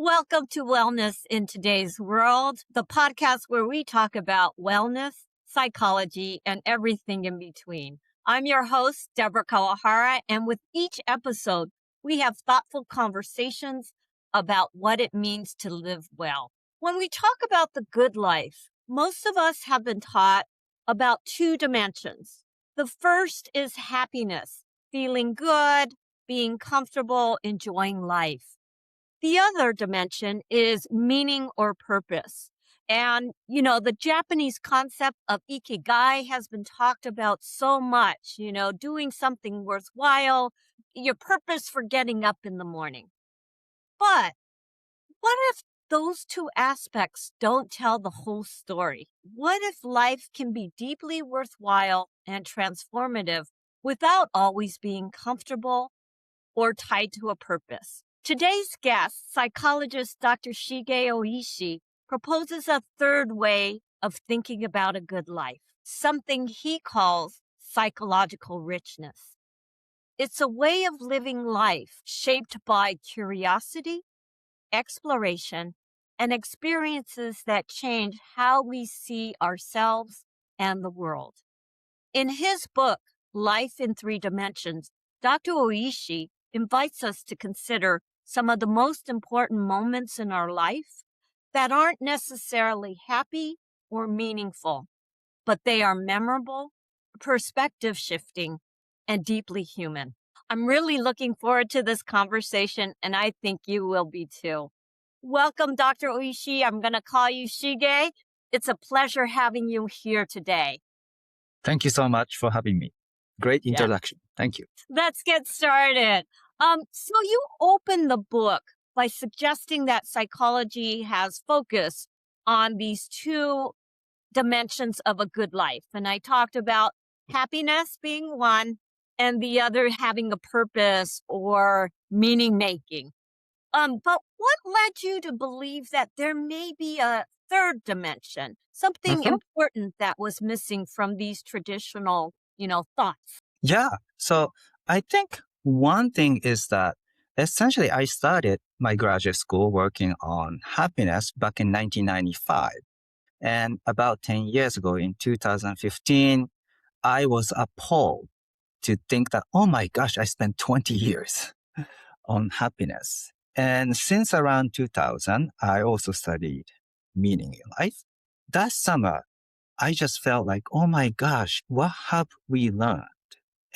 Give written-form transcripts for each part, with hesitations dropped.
Welcome to Wellness in Today's World, the podcast where we talk about wellness, psychology, and everything in between. I'm your host, Debra Kawahara, and with each episode, we have thoughtful conversations about what it means to live well. When we talk about the good life, most of us have been taught about two dimensions. The first is happiness, feeling good, being comfortable, enjoying life. The other dimension is meaning or purpose. And, the Japanese concept of ikigai has been talked about so much, doing something worthwhile, your purpose for getting up in the morning. But what if those two aspects don't tell the whole story? What if life can be deeply worthwhile and transformative without always being comfortable or tied to a purpose? Today's guest, psychologist Dr. Shige Oishi, proposes a third way of thinking about a good life, something he calls psychological richness. It's a way of living life shaped by curiosity, exploration, and experiences that change how we see ourselves and the world. In his book, Life in Three Dimensions, Dr. Oishi invites us to consider some of the most important moments in our life that aren't necessarily happy or meaningful, but they are memorable, perspective shifting, and deeply human. I'm really looking forward to this conversation, and I think you will be too. Welcome, Dr. Oishi. I'm going to call you Shige. It's a pleasure having you here today. Thank you so much for having me. Great introduction. Yeah. Thank you. Let's get started. So you open the book by suggesting that psychology has focus on these two dimensions of a good life. And I talked about happiness being one and the other having a purpose or meaning making. But what led you to believe that there may be a third dimension, something important that was missing from these traditional, thoughts? Yeah. So I think one thing is that essentially I started my graduate school working on happiness back in 1995. And about 10 years ago in 2015, I was appalled to think that, oh my gosh, I spent 20 years on happiness. And since around 2000, I also studied meaning in life. That summer, I just felt like, oh my gosh, what have we learned?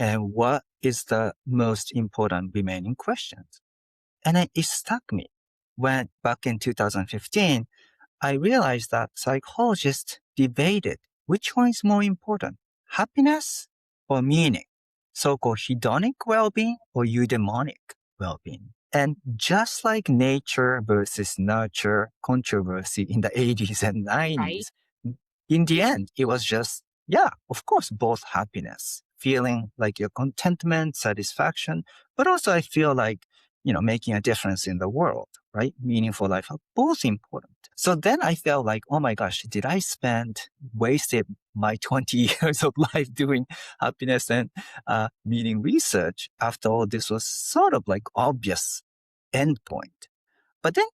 And what is the most important remaining questions? And it struck me when back in 2015, I realized that psychologists debated which one is more important, happiness or meaning, so-called hedonic well-being or eudaimonic well-being. And just like nature versus nurture controversy in the 80s and 90s, in the end, it was just, of course, both happiness, feeling like your contentment, satisfaction, but also I feel like, making a difference in the world, right? Meaningful life are both important. So then I felt like, oh my gosh, did I wasted my 20 years of life doing happiness and meaning research after all this was sort of like obvious endpoint. But then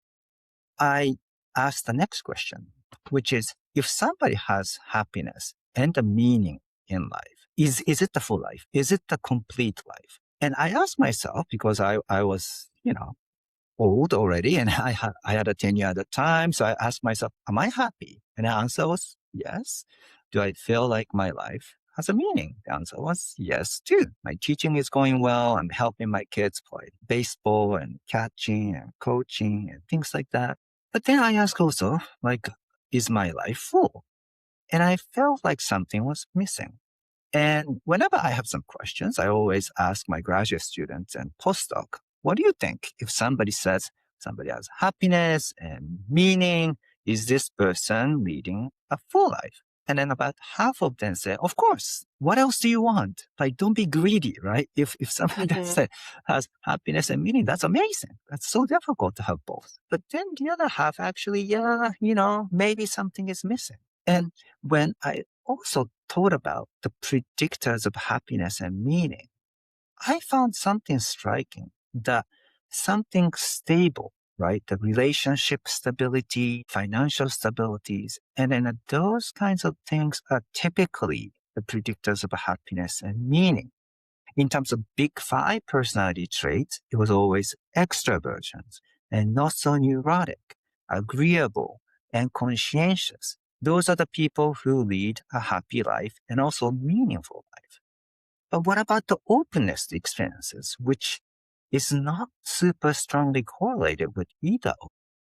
I asked the next question, which is, if somebody has happiness and a meaning in life, is it the full life? Is it the complete life? And I asked myself, because I was, old already and I had a tenure at the time. So I asked myself, am I happy? And the answer was yes. Do I feel like my life has a meaning? The answer was yes, too. My teaching is going well. I'm helping my kids play baseball and catching and coaching and things like that. But then I asked also, is my life full? And I felt like something was missing. And whenever I have some questions, I always ask my graduate students and postdoc, what do you think if somebody says somebody has happiness and meaning? Is this person leading a full life? And then about half of them say, of course, what else do you want? Like, don't be greedy, right? If somebody has happiness and meaning, that's amazing. That's so difficult to have both. But then the other half actually, maybe something is missing. And when I also thought about the predictors of happiness and meaning, I found something striking, that something stable right? The relationship stability, financial stabilities. And then those kinds of things are typically the predictors of happiness and meaning. In terms of big five personality traits, it was always extroversions and not so neurotic, agreeable, and conscientious. Those are the people who lead a happy life and also meaningful life. But what about the openness to experiences, which is not super strongly correlated with either?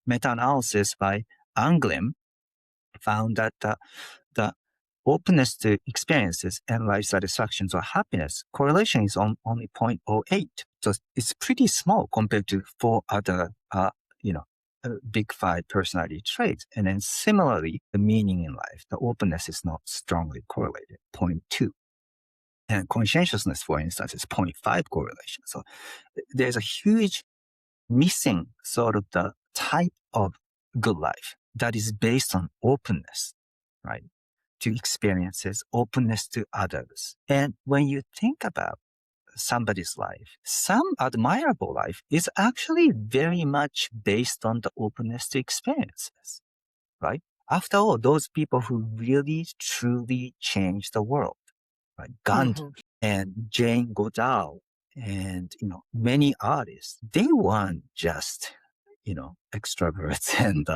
Meta-analysis by Anglim found that the openness to experiences and life satisfactions or happiness correlation is on only 0.08. So it's pretty small compared to four other, big five personality traits. And then similarly, the meaning in life, the openness is not strongly correlated, 0.2. And conscientiousness, for instance, is 0.5 correlation. So there's a huge missing sort of the type of good life that is based on openness, right? To experiences, openness to others. And when you think about somebody's life, some admirable life is actually very much based on the openness to experiences, right? After all, those people who really truly changed the world, right? Gandhi and Jane Goodall and, many artists, they weren't just, extroverts and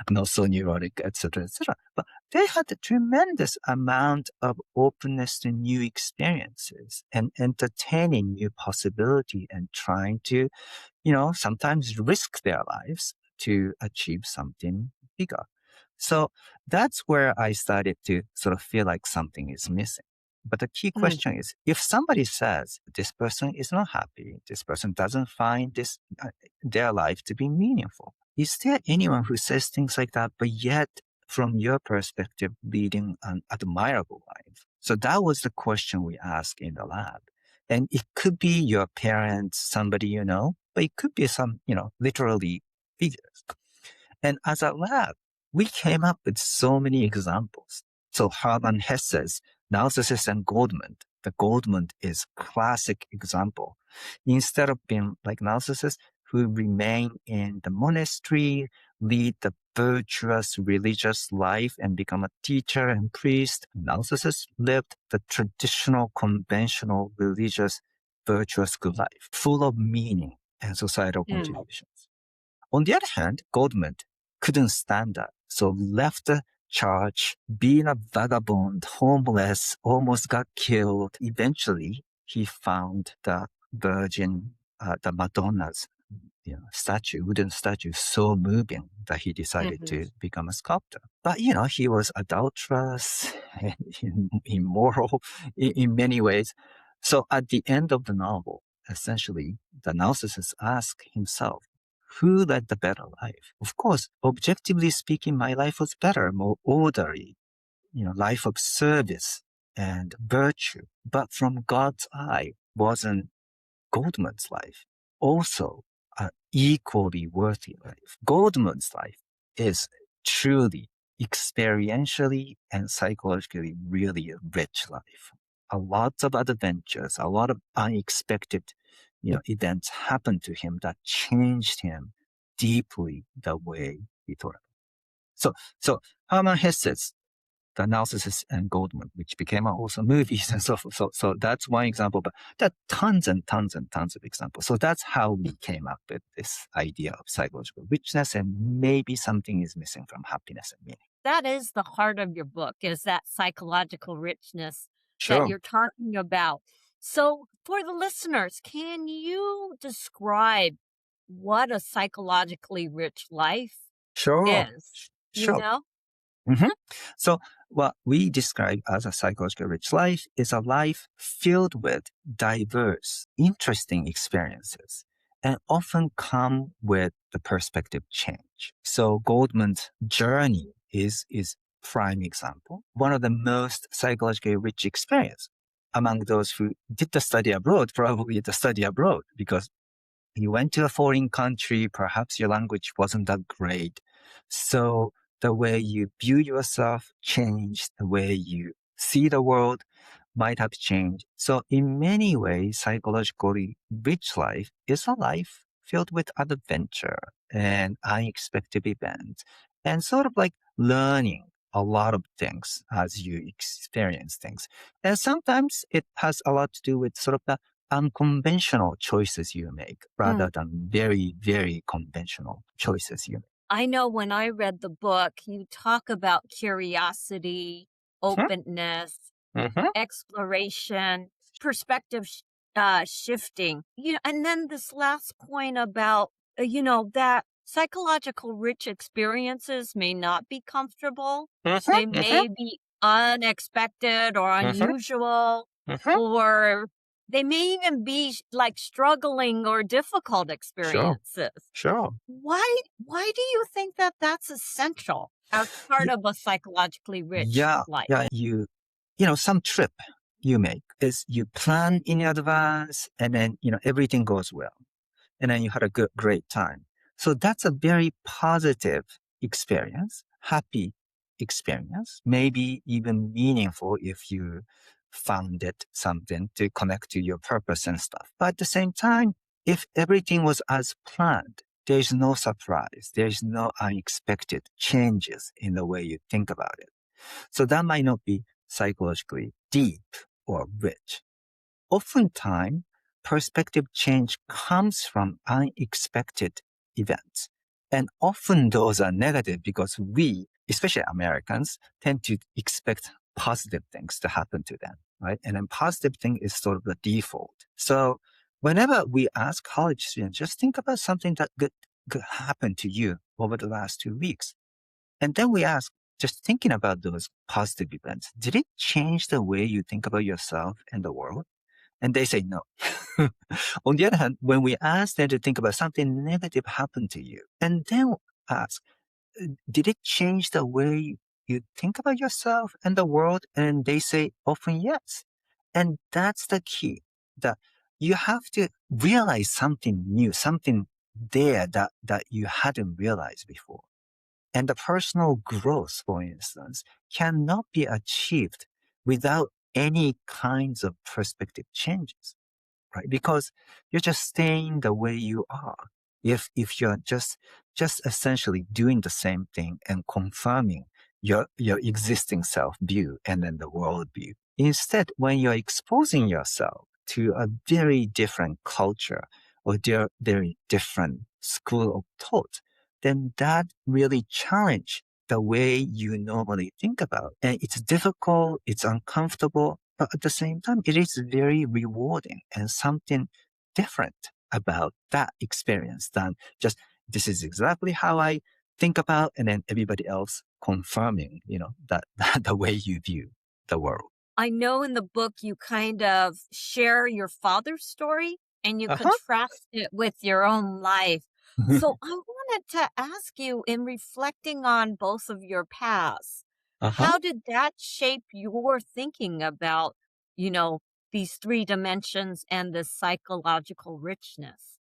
not so neurotic, etc., etc. But they had a tremendous amount of openness to new experiences and entertaining new possibility and trying to, sometimes risk their lives to achieve something bigger. So that's where I started to sort of feel like something is missing. But the key question is, if somebody says this person is not happy, this person doesn't find their life to be meaningful, is there anyone who says things like that, but yet from your perspective, leading an admirable life? So that was the question we asked in the lab. And it could be your parents, somebody you know, but it could be some, literally figures. And as a lab, we came up with so many examples. So Hermann Hesse's Narcissus and Goldmund. The Goldmund is classic example. Instead of being like Narcissus, who remain in the monastery, lead the virtuous religious life and become a teacher and priest, Narcissus lived the traditional, conventional, religious, virtuous good life, full of meaning and societal contributions. On the other hand, Goldmund couldn't stand that, so left the church, being a vagabond, homeless, almost got killed. Eventually, he found the Virgin, the Madonna's statue, wooden statue, so moving that he decided to become a sculptor. But, he was adulterous, and immoral in many ways. So at the end of the novel, essentially, the narcissist asked himself, who led the better life? Of course, objectively speaking, my life was better, more orderly, life of service and virtue. But from God's eye, wasn't Goldman's life also an equally worthy life? Goldman's life is truly experientially and psychologically really a rich life. A lot of adventures, a lot of unexpected, events happened to him that changed him deeply the way he thought. So Hermann Hesse's The Narcissus and Goldman, which became also movies and so forth. So that's one example, but there are tons and tons and tons of examples. So that's how we came up with this idea of psychological richness, and maybe something is missing from happiness and meaning. That is the heart of your book, is that psychological richness that Sure. you're talking about. So for the listeners, can you describe what a psychologically rich life Sure. is? Sure. Mm-hmm. So what we describe as a psychologically rich life is a life filled with diverse, interesting experiences, and often come with the perspective change. So Goldman's journey is prime example, one of the most psychologically rich experience among those who did the study abroad, probably the study abroad, because you went to a foreign country, perhaps your language wasn't that great. So the way you view yourself changed, the way you see the world might have changed. So in many ways, psychologically rich life is a life filled with adventure and unexpected events and sort of like learning a lot of things as you experience things. And sometimes it has a lot to do with sort of the unconventional choices you make rather than very, very conventional choices you make. I know when I read the book, you talk about curiosity, openness, Mm-hmm. exploration, perspective shifting. And then this last point about, that psychological rich experiences may not be comfortable. They Mm-hmm. may be unexpected or Mm-hmm. unusual, Mm-hmm. or they may even be like struggling or difficult Sure. experiences. Sure. Why do you think that that's essential as part of a psychologically rich Yeah, life? yeah. Some trip you make is you plan in advance and then, everything goes well. And then you had a great time. So that's a very positive experience, happy experience, maybe even meaningful if you found it something to connect to your purpose and stuff. But at the same time, if everything was as planned, there's no surprise, there's no unexpected changes in the way you think about it. So that might not be psychologically deep or rich. Oftentimes, perspective change comes from unexpected events. And often those are negative because we, especially Americans, tend to expect positive things to happen to them, right? And then positive thing is sort of the default. So whenever we ask college students, just think about something that could happen to you over the last 2 weeks. And then we ask, just thinking about those positive events, did it change the way you think about yourself and the world? And they say no. On the other hand, when we ask them to think about something negative happened to you, and then ask, did it change the way you think about yourself and the world? And they say often yes. And that's the key, that you have to realize something new, something there that you hadn't realized before. And the personal growth, for instance, cannot be achieved without any kinds of perspective changes, right? Because you're just staying the way you are. If you're just essentially doing the same thing and confirming your existing self view and then the world view. Instead, when you're exposing yourself to a very different culture or very different school of thought, then that really challenge the way you normally think about. And it's difficult, it's uncomfortable, but at the same time, it is very rewarding and something different about that experience than just this is exactly how I think about, and then everybody else confirming, that the way you view the world. I know in the book you kind of share your father's story and you Uh-huh. contrast it with your own life. So I wanted to ask you, in reflecting on both of your paths, Uh-huh. how did that shape your thinking about, you know, these three dimensions and the psychological richness?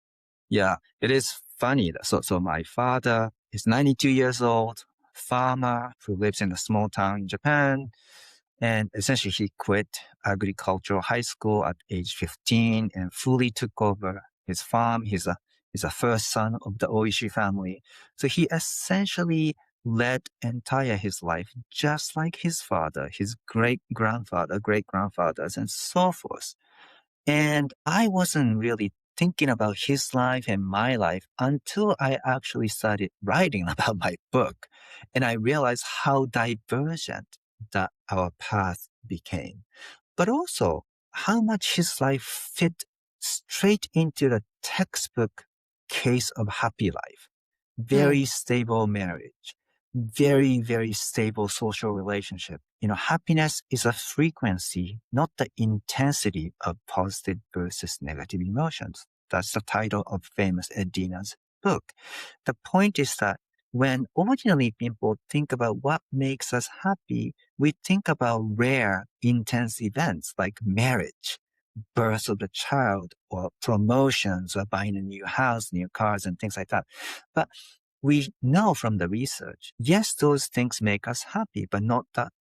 Yeah, it is funny. So my father is 92 years old, farmer who lives in a small town in Japan. And essentially, he quit agricultural high school at age 15 and fully took over his farm. He's a first son of the Oishi family. So he essentially led entire his life just like his father, his great grandfathers, and so forth. And I wasn't really thinking about his life and my life until I actually started writing about my book. And I realized how divergent that our path became, but also how much his life fit straight into the textbook case of happy life. Mm. Very stable marriage, very, very stable social relationship. Happiness is a frequency, not the intensity of positive versus negative emotions. That's the title of famous Edina's book. The point is that when ordinary people think about what makes us happy, we think about rare, intense events like marriage, birth of the child, or promotions, or buying a new house, new cars, and things like that. But we know from the research, yes, those things make us happy, but not that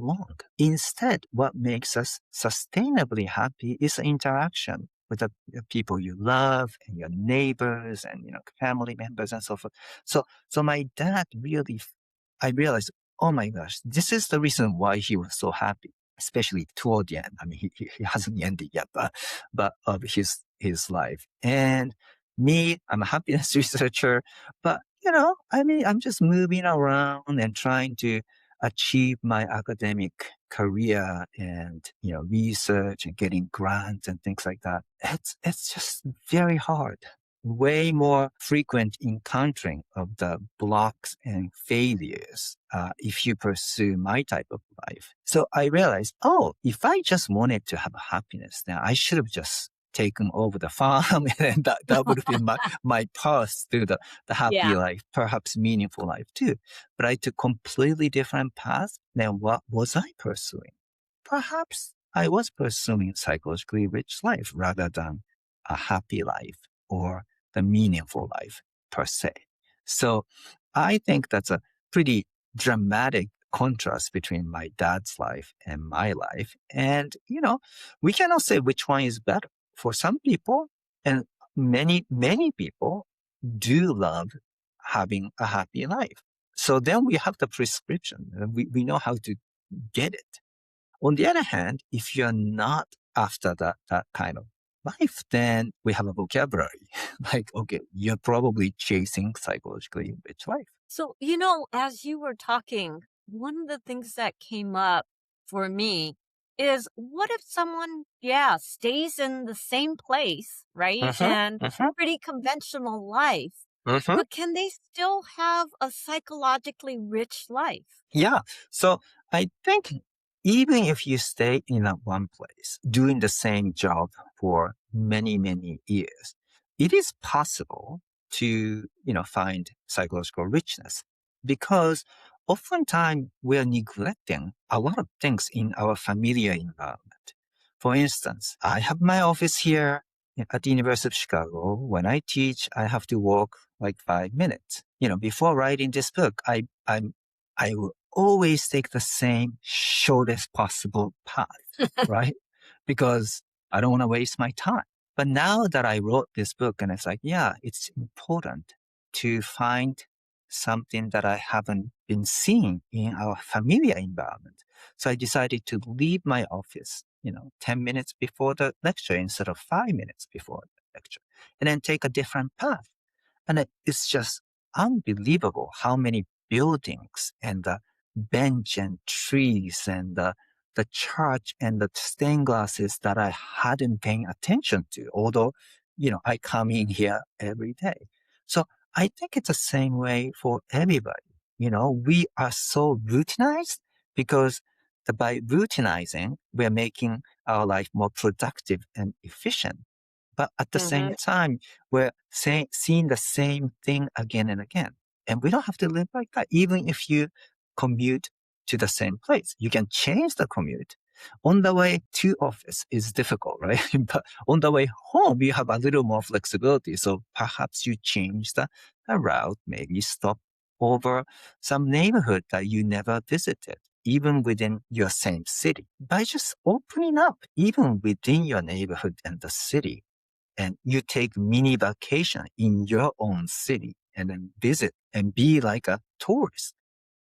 long. Instead, what makes us sustainably happy is interaction. with the people you love and your neighbors and family members and so forth. So my dad really, I realized, oh my gosh, this is the reason why he was so happy, especially toward the end. I mean, he hasn't ended yet, but of his life. And me, I'm a happiness researcher, but I mean, I'm just moving around and trying to achieve my academic career and research and getting grants and things like that. It's just very hard, way more frequent encountering of the blocks and failures if you pursue my type of life. So I realized, oh, if I just wanted to have happiness, then I should have just taken over the farm and that would have been my path to the happy Yeah. life, perhaps meaningful life too. But I took completely different path than what was I pursuing. Perhaps I was pursuing psychologically rich life rather than a happy life or the meaningful life per se. So I think that's a pretty dramatic contrast between my dad's life and my life. And, we cannot say which one is better. For some people, and many people do love having a happy life. So then we have the prescription. We know how to get it. On the other hand, if you're not after that kind of life, then we have a vocabulary. Like, okay, you're probably chasing psychologically rich life. So, as you were talking, one of the things that came up for me is what if someone, stays in the same place, right? And pretty conventional life, but can they still have a psychologically rich life? Yeah. So I think even if you stay in that one place doing the same job for many, many years, it is possible to, find psychological richness because oftentimes we're neglecting a lot of things in our familiar environment. For instance, I have my office here at the University of Chicago. When I teach, I have to walk like 5 minutes. Before writing this book, I will always take the same shortest possible path, right? Because I don't want to waste my time. But now that I wrote this book and it's like, yeah, it's important to find something that I haven't been seeing in our familiar environment. So I decided to leave my office, 10 minutes before the lecture instead of 5 minutes before the lecture, and then take a different path. And it's just unbelievable how many buildings and the bench and trees and the church and the stained glasses that I hadn't paying attention to, although, I come in here every day. So I think it's the same way for everybody. We are so routinized because by routinizing, we're making our life more productive and efficient. But at the same time, we're seeing the same thing again and again. And we don't have to live like that. Even if you commute to the same place, you can change the commute. On the way to office is difficult, right? But on the way home, you have a little more flexibility. So perhaps you change the route, maybe stop over some neighborhood that you never visited, even within your same city. By just opening up, even within your neighborhood and the city, and you take mini vacation in your own city and then visit and be like a tourist.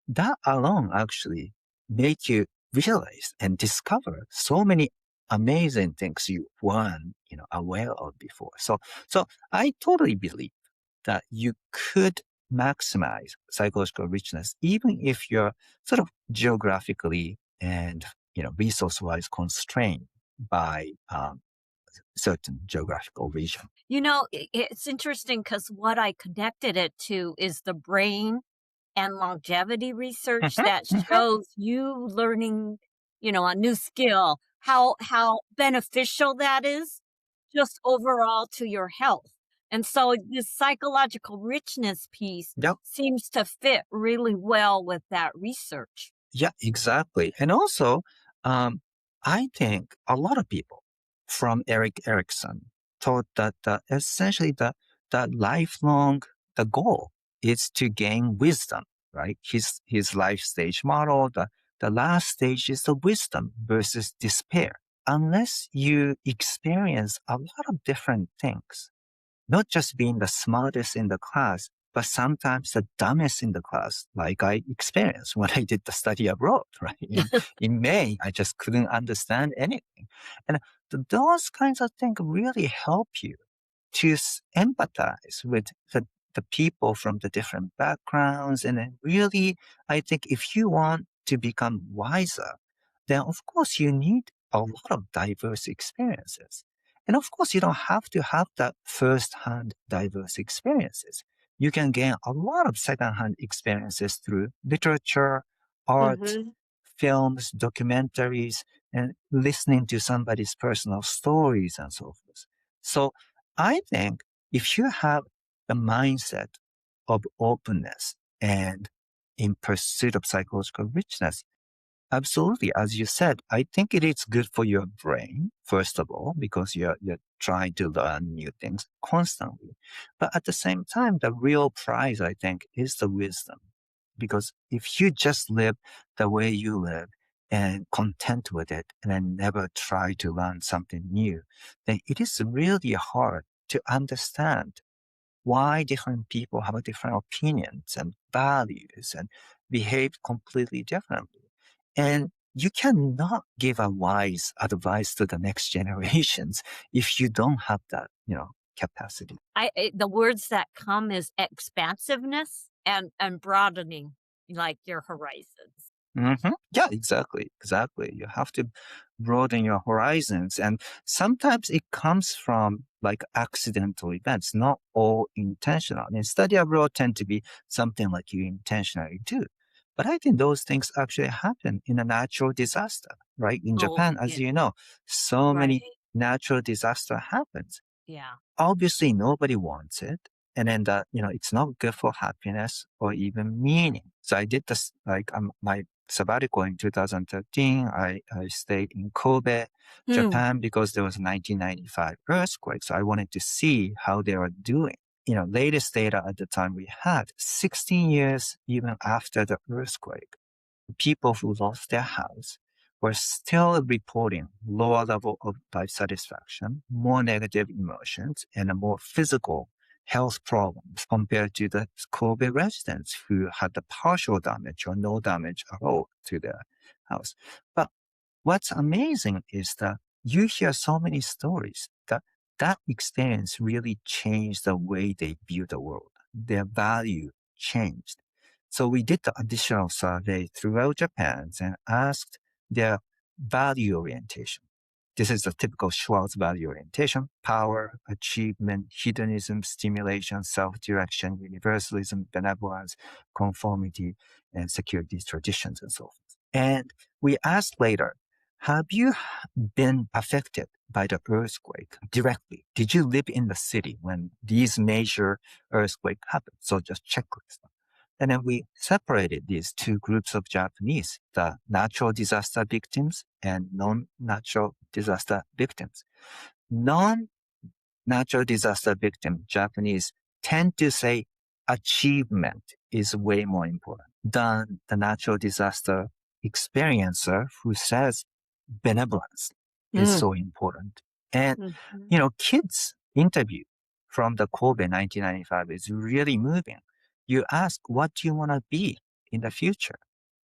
That alone actually make you realize and discover so many amazing things you weren't, aware of before. So I totally believe that you could maximize psychological richness, even if you're sort of geographically and, resource-wise constrained by certain geographical region. It's interesting because what I connected it to is the brain and longevity research that shows you learning, a new skill, how beneficial that is just overall to your health. And so this psychological richness piece Yep. seems to fit really well with that research. Yeah, exactly. And also, I think a lot of people from Eric Erickson thought that essentially the lifelong the goal is to gain wisdom, right? His life stage model, the last stage is the wisdom versus despair. unless you experience a lot of different things, not just being the smartest in the class, but sometimes the dumbest in the class, like I experienced when I did the study abroad, right? In May, I just couldn't understand anything. And those kinds of things really help you to empathize with the people from the different backgrounds. And then really, I think if you want to become wiser, then of course you need a lot of diverse experiences. And of course, you don't have to have that first-hand diverse experiences. You can gain a lot of second-hand experiences through literature, art, Hmm. films, documentaries, and listening to somebody's personal stories and so forth. So I think if you have the mindset of openness and in pursuit of psychological richness, absolutely. As you said, I think it is good for your brain, first of all, because you're trying to learn new things constantly. But at the same time, the real prize, I think, is the wisdom. Because if you just live the way you live and content with it and then never try to learn something new, then it is really hard to understand why different people have different opinions and values and behave completely differently. And you cannot give a wise advice to the next generations if you don't have that, capacity. The words that come is expansiveness and broadening, like your horizons. Yeah, exactly. Exactly. You have to broaden your horizons. And sometimes it comes from like accidental events, not all intentional. And study abroad tend to be something like you intentionally do. But I think those things actually happen in a natural disaster, right? In Oh, Japan, as yeah, you know, so right. many natural disaster happens. Yeah. Obviously nobody wants it. And then that, it's not good for happiness or even meaning. So I did this, like, my sabbatical in 2013. I stayed in Kobe, Hmm. Japan, because there was a 1995 earthquake. So I wanted to see how they were doing. Latest data at the time we had 16 years even after the earthquake, people who lost their house were still reporting lower level of life satisfaction, more negative emotions, and a more physical health problems compared to the Kobe residents who had the partial damage or no damage at all to their house. But what's amazing is that you hear so many stories that that experience really changed the way they view the world. Their value changed. So we did the additional survey throughout Japan and asked their value orientation. This is the typical Schwartz value orientation: power, achievement, hedonism, stimulation, self-direction, universalism, benevolence, conformity, and security traditions, and so forth. And we asked later, have you been affected by the earthquake directly? Did you live in the city when these major earthquake happened? So just checklist. And then we separated these two groups of Japanese, the natural disaster victims and non-natural disaster victims. Non-natural disaster victim Japanese tend to say achievement is way more important than the natural disaster experiencer who says benevolence is Mm. so important. And, Mhm. kids interview from the Kobe 1995 is really moving. You ask, what do you want to be in the future?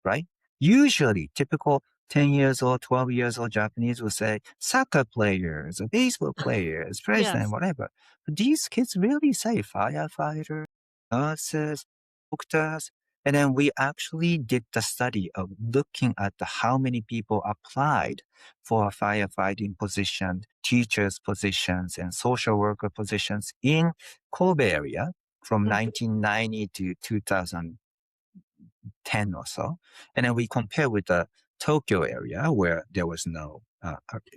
Right? Usually typical 10 years old, 12 years old Japanese will say soccer players, or baseball players, president, Yes. whatever. But these kids really say firefighters, nurses, doctors. And then we actually did the study of looking at how many people applied for a firefighting position, teachers positions, and social worker positions in Kobe area from Mhm. 1990 to 2000. 10 or so. And then we compare with the Tokyo area where there was no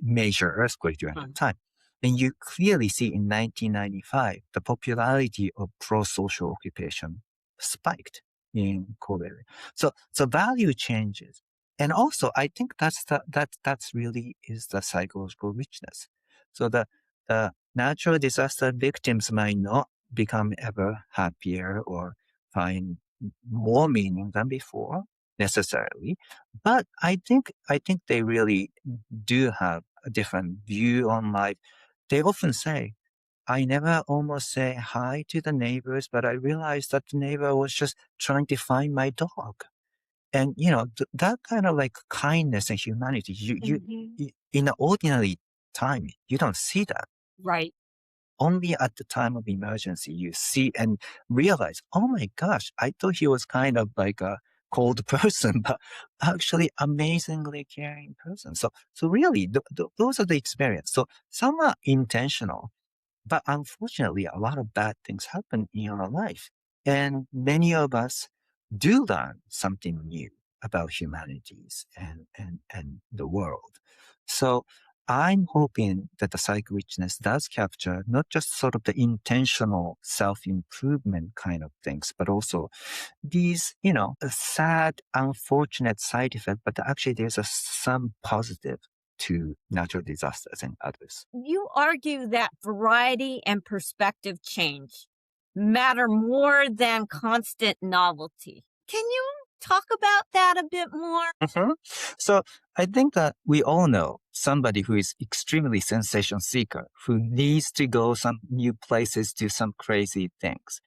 major earthquake during that Fun. time. And you clearly see in 1995, the popularity of pro-social occupation spiked in Kobe area. So value changes. And also, I think that's really is the psychological richness. So the natural disaster victims might not become ever happier or find more meaning than before necessarily, but I think they really do have a different view on life. They often say, I never almost say hi to the neighbors, but I realized that the neighbor was just trying to find my dog. And, that kind of like kindness and humanity, Hmm. in the ordinary time, you don't see that. Right. Only at the time of emergency, you see and realize, oh my gosh, I thought he was kind of like a cold person, but actually amazingly caring person. So really, those are the experience. So some are intentional, but unfortunately, a lot of bad things happen in our life. And many of us do learn something new about humanities and the world. So I'm hoping that the psych richness does capture not just sort of the intentional self-improvement kind of things, but also these, sad, unfortunate side effects, but actually there's some positive to natural disasters and others. You argue that variety and perspective change matter more than constant novelty. Can you talk about that a bit more? Mhm. So I think that we all know somebody who is extremely sensation seeker, who needs to go some new places, do some crazy things.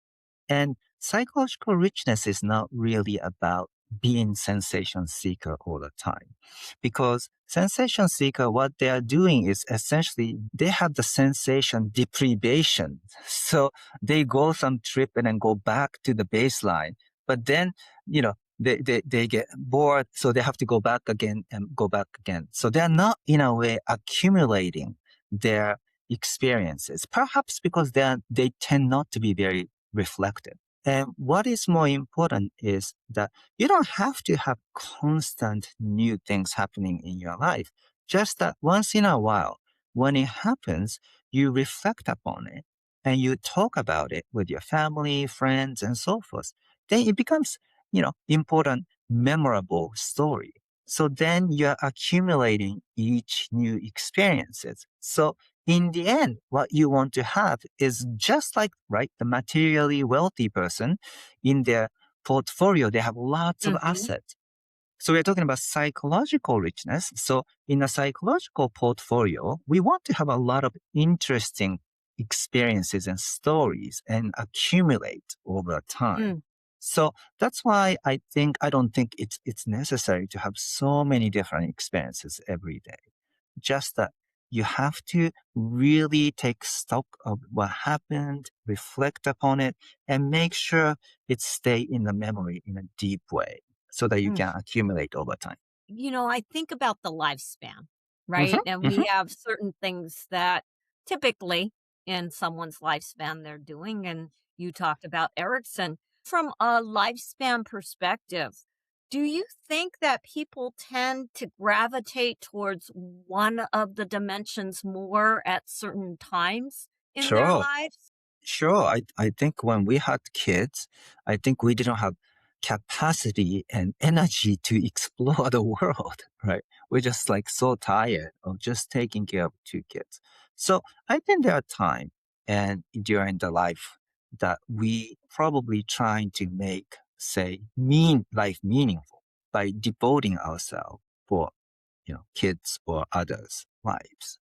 And psychological richness is not really about being sensation seeker all the time. Because sensation seeker, what they are doing is essentially they have the sensation deprivation. So they go some trip and then go back to the baseline. But then, they get bored. So they have to go back again and go back again. So they're not in a way accumulating their experiences, perhaps because they tend not to be very reflective. And what is more important is that you don't have to have constant new things happening in your life. Just that once in a while, when it happens, you reflect upon it and you talk about it with your family, friends, and so forth. Then it becomes, important, memorable story. So then you're accumulating each new experiences. So in the end, what you want to have is just like, right, the materially wealthy person in their portfolio, they have lots of Hmm. assets. So we're talking about psychological richness. So in a psychological portfolio, we want to have a lot of interesting experiences and stories and accumulate over time. Mm. So that's why I don't think it's necessary to have so many different experiences every day. Just that you have to really take stock of what happened, reflect upon it, and make sure it stay in the memory in a deep way so that you Mm. can accumulate over time. I think about the lifespan, Hmm. right? And we Hmm. have certain things that typically in someone's lifespan they're doing. And you talked about Erickson. From a lifespan perspective, do you think that people tend to gravitate towards one of the dimensions more at certain times in their Sure. lives? Sure. I think when we had kids, I think we didn't have capacity and energy to explore the world, right? We're just like so tired of just taking care of two kids. So I think there are times and during the life that we probably trying to make, say, life meaningful by devoting ourselves for, kids or others' lives.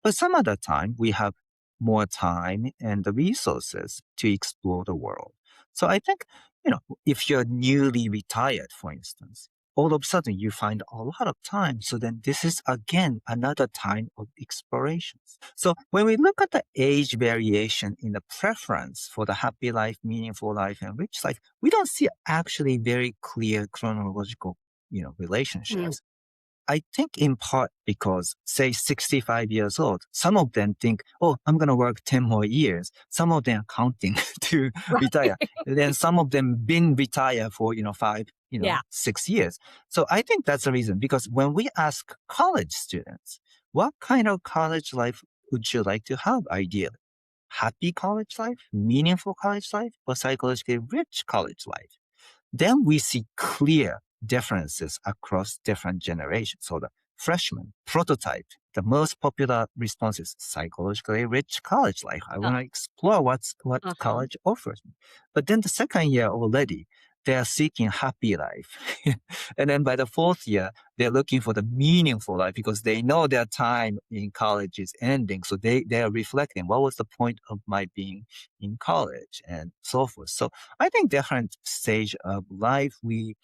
But some other time, we have more time and the resources to explore the world. So I think, if you're newly retired, for instance, all of a sudden you find a lot of time. So then this is again another time of explorations. So when we look at the age variation in the preference for the happy life, meaningful life, and rich life, we don't see actually very clear chronological, Mm. relationships. I think in part because, say, 65 years old, some of them think, oh, I'm going to work 10 more years. Some of them are counting to retire. Right. And then some of them been retired for, 5, Yeah. 6 years. So I think that's the reason because when we ask college students, what kind of college life would you like to have ideally? Happy college life, meaningful college life, or psychologically rich college life? Then we see clear differences across different generations. So the freshman prototype, the most popular response is psychologically rich college life. I Uh, want to explore what uh-huh. college offers me. But then the second year already, they are seeking happy life. And then by the fourth year, they're looking for the meaningful life because they know their time in college is ending. So they are reflecting, what was the point of my being in college and so forth. So I think different stage of life, we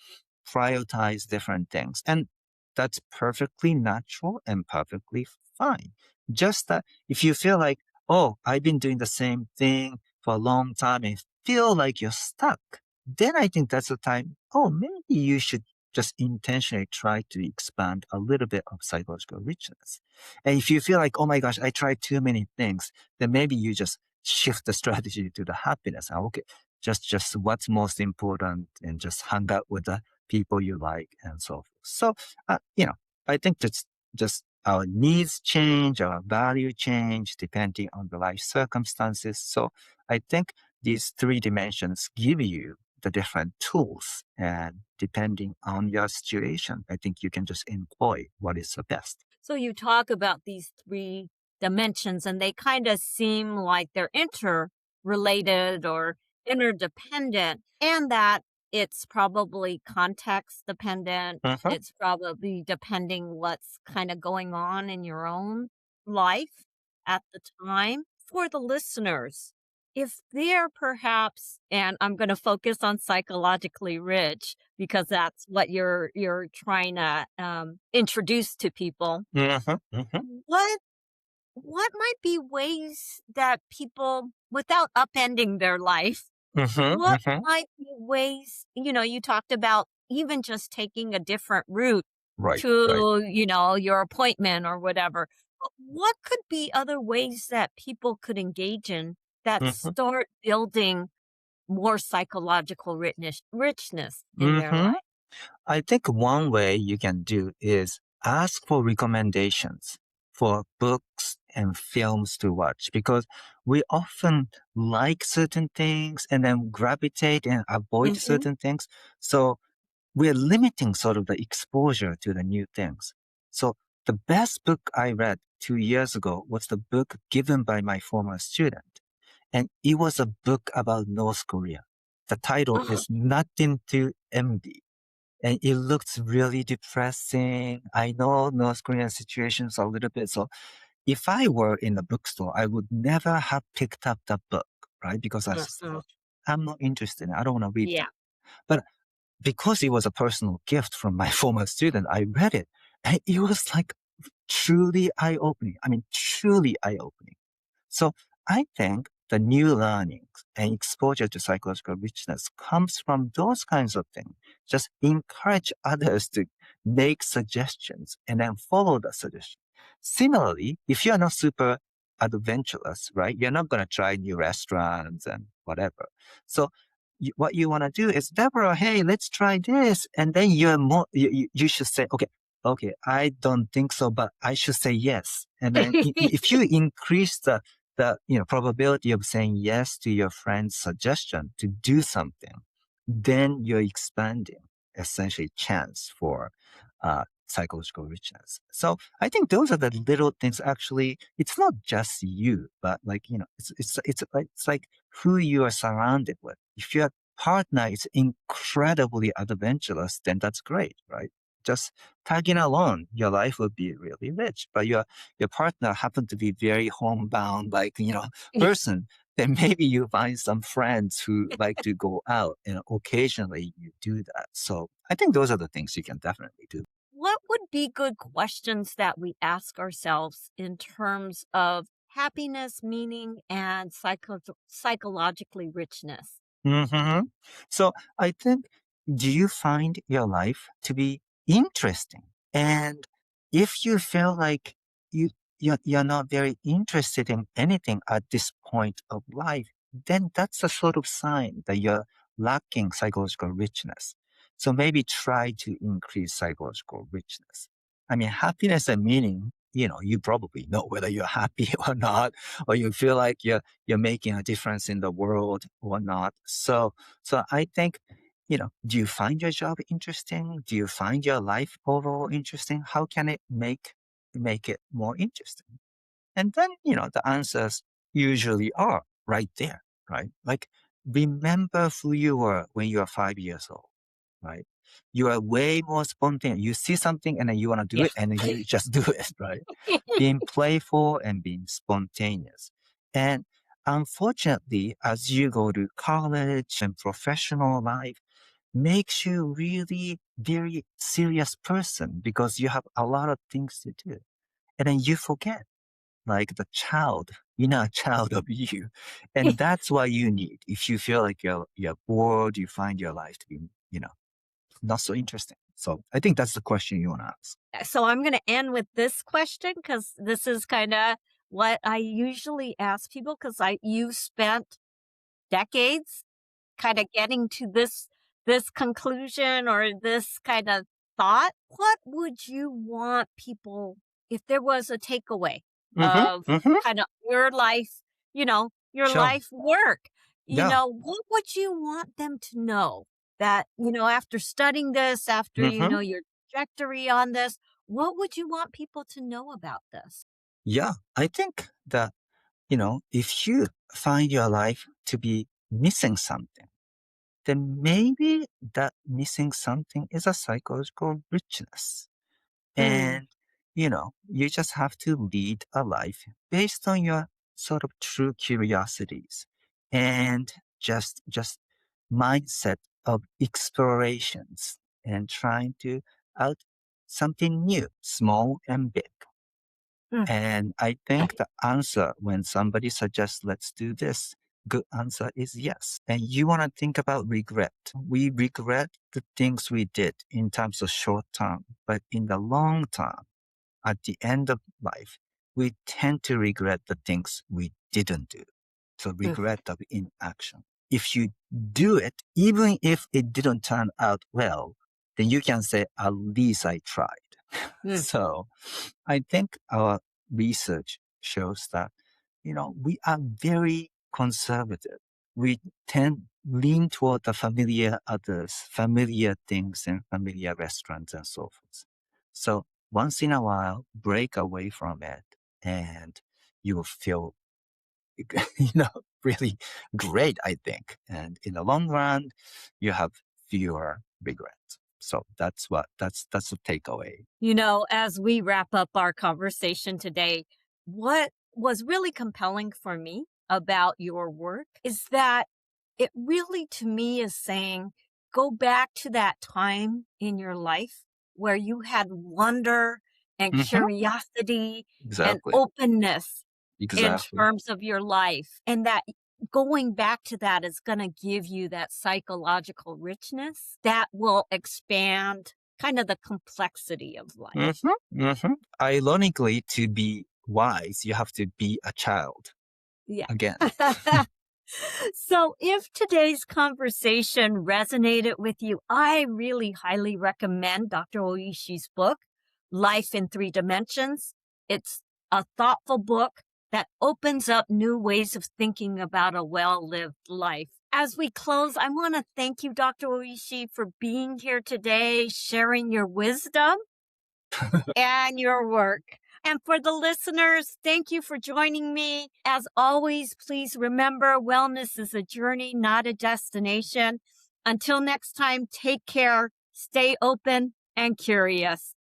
prioritize different things. And that's perfectly natural and perfectly fine. Just that if you feel like, oh, I've been doing the same thing for a long time and feel like you're stuck, then I think that's the time, oh, maybe you should just intentionally try to expand a little bit of psychological richness. And if you feel like, oh my gosh, I tried too many things, then maybe you just shift the strategy to the happiness. Okay, just what's most important and just hang out with the people you like and so forth. So, I think that's just our needs change, our value change depending on the life circumstances. So I think these three dimensions give you the different tools, and depending on your situation, I think you can just employ what is the best. So you talk about these three dimensions, and they kind of seem like they're interrelated or interdependent, and that it's probably context dependent. Uh-huh. It's probably depending what's kind of going on in your own life at the time. For the listeners, if they're perhaps, and I'm going to focus on psychologically rich because that's what you're trying to introduce to people. Uh-huh. Uh-huh. What what might be ways that people, without upending their life, Uh-huh. what Uh-huh. might be ways, you talked about even just taking a different route Right. Right. to, your appointment or whatever. But what could be other ways that people could engage in that Uh-huh. start building more psychological richness in their Uh-huh. life? I think one way you can do is ask for recommendations for books and films to watch, because we often like certain things and then gravitate and avoid Mhm. certain things. So we're limiting sort of the exposure to the new things. So the best book I read 2 years ago was the book given by my former student. And it was a book about North Korea. The title is Nothing to Envy, and it looks really depressing. I know North Korean situations a little bit. So if I were in the bookstore, I would never have picked up the book, right? Because I just Uh-huh. thought, I'm not interested. I don't want to read Yeah. that. But because it was a personal gift from my former student, I read it and it was like truly eye opening. I mean, truly eye opening. So I think the new learnings and exposure to psychological richness comes from those kinds of things. Just encourage others to make suggestions and then follow the suggestion. Similarly, if you're not super adventurous, right, you're not going to try new restaurants and whatever. So what you want to do is, Deborah, hey, let's try this. And then you're more, you should say, okay, I don't think so, but I should say yes. And then if you increase the probability of saying yes to your friend's suggestion to do something, then you're expanding essentially chance for psychological richness. So I think those are the little things. Actually, it's not just you, but like it's like who you are surrounded with. If your partner is incredibly adventurous, then that's great, right? Just tagging along, your life will be really rich. But your partner happen to be very homebound, like person, then maybe you find some friends who like to go out, and occasionally you do that. So I think those are the things you can definitely do. What would be good questions that we ask ourselves in terms of happiness, meaning, and psychologically richness? Hmm. So I think, do you find your life to be interesting? And if you feel like you you're not very interested in anything at this point of life, then that's a sort of sign that you're lacking psychological richness. So maybe try to increase psychological richness. I mean, happiness and meaning, you probably know whether you're happy or not, or you feel like you're making a difference in the world or not. So I think, do you find your job interesting? Do you find your life overall interesting? How can it make it more interesting? And then, the answers usually are right there, right? Like remember who you were when you were 5 years old, right? You are way more spontaneous. You see something and then you want to do Yeah. it and then you just do it, right? Being playful and being spontaneous. And unfortunately, as you go to college and professional life, makes you really very serious person because you have a lot of things to do. And then you forget like the child, child of you. And that's what you need. If you feel like you're bored, you find your life to be, not so interesting. So I think that's the question you want to ask. So I'm going to end with this question because this is kind of what I usually ask people because you spent decades kind of getting to this conclusion or this kind of thought. What would you want people, if there was a takeaway of kind of your life, your Sure. life work, Yeah. what would you want them to know that, after studying this, after, your trajectory on this, what would you want people to know about this? Yeah. I think that, if you find your life to be missing something, then maybe that missing something is a psychological richness. Mm, And, you just have to lead a life based on your sort of true curiosities and just mindset of explorations and trying to out something new, small and big. mm, And I think the answer when somebody suggests, let's do this, good answer is yes. And you want to think about regret. We regret the things we did in terms of short term, but in the long term, at the end of life, we tend to regret the things we didn't do. So mm, regret of inaction. If you do it, even if it didn't turn out well, then you can say, at least I tried. mm. So I think our research shows that, we are very conservative. We lean toward the familiar others, familiar things and familiar restaurants and so forth. So once in a while, break away from it and you will feel, really great, I think. And in the long run, you have fewer regrets. So that's the takeaway. As we wrap up our conversation today, what was really compelling for me about your work is that it really, to me, is saying go back to that time in your life where you had wonder and Hmm. curiosity and Exactly. openness in Exactly. terms of your life. And that going back to that is going to give you that psychological richness that will expand kind of the complexity of life. Ironically, to be wise, you have to be a child Yeah. again. So if today's conversation resonated with you, I really highly recommend Dr. Oishi's book, Life in Three Dimensions. It's a thoughtful book that opens up new ways of thinking about a well-lived life. As we close, I want to thank you, Dr. Oishi, for being here today, sharing your wisdom and your work. And for the listeners, thank you for joining me. As always, please remember wellness is a journey, not a destination. Until next time, take care, stay open and curious.